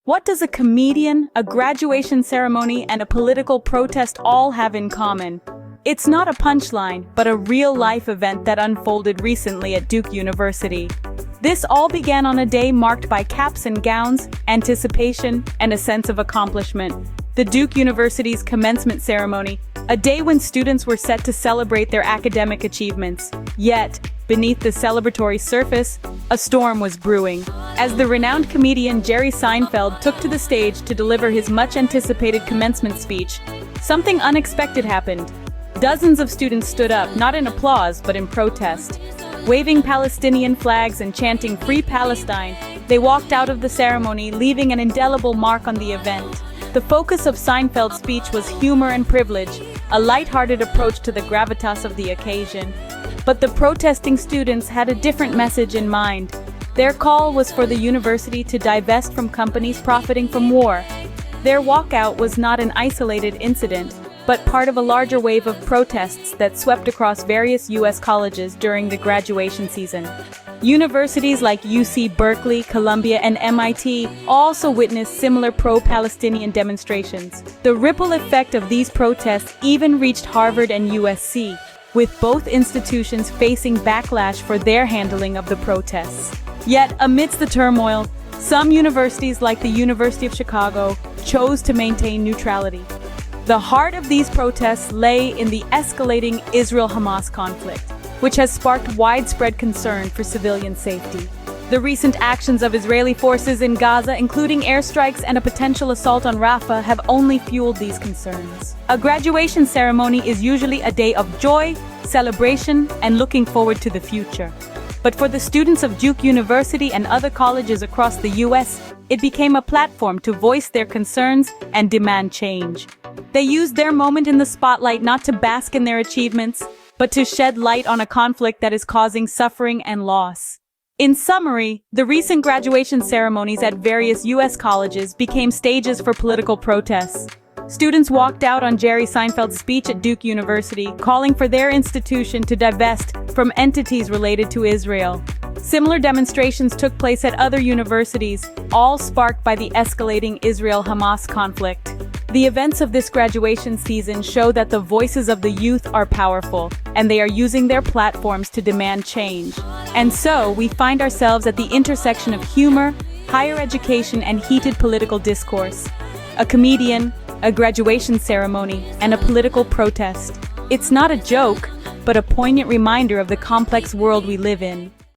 What does a comedian, a graduation ceremony, and a political protest all have in common? It's not a punchline, but a real-life event that unfolded recently at Duke University. This all began on a day marked by caps and gowns, anticipation, and a sense of accomplishment. The Duke University's commencement ceremony, a day when students were set to celebrate their academic achievements. Yet, beneath the celebratory surface, a storm was brewing. As the renowned comedian Jerry Seinfeld took to the stage to deliver his much-anticipated commencement speech, something unexpected happened. Dozens of students stood up, not in applause, but in protest. Waving Palestinian flags and chanting "Free Palestine," they walked out of the ceremony, leaving an indelible mark on the event. The focus of Seinfeld's speech was humor and privilege, a light-hearted approach to the gravitas of the occasion. But the protesting students had a different message in mind. Their call was for the university to divest from companies profiting from war. Their walkout was not an isolated incident, but part of a larger wave of protests that swept across various U.S. colleges during the graduation season. Universities like UC Berkeley, Columbia, and MIT also witnessed similar pro-Palestinian demonstrations. The ripple effect of these protests even reached Harvard and USC, with both institutions facing backlash for their handling of the protests. Yet, amidst the turmoil, some universities like the University of Chicago chose to maintain neutrality. The heart of these protests lay in the escalating Israel-Hamas conflict, which has sparked widespread concern for civilian safety. The recent actions of Israeli forces in Gaza, including airstrikes and a potential assault on Rafah, have only fueled these concerns. A graduation ceremony is usually a day of joy, celebration, and looking forward to the future. But for the students of Duke University and other colleges across the U.S., it became a platform to voice their concerns and demand change. They used their moment in the spotlight not to bask in their achievements, but to shed light on a conflict that is causing suffering and loss. In summary, the recent graduation ceremonies at various U.S. colleges became stages for political protests. Students walked out on Jerry Seinfeld's speech at Duke University, calling for their institution to divest from entities related to Israel. Similar demonstrations took place at other universities, all sparked by the escalating Israel-Hamas conflict. The events of this graduation season show that the voices of the youth are powerful, and they are using their platforms to demand change. And so, we find ourselves at the intersection of humor, higher education, and heated political discourse. A comedian, a graduation ceremony, and a political protest. It's not a joke, but a poignant reminder of the complex world we live in.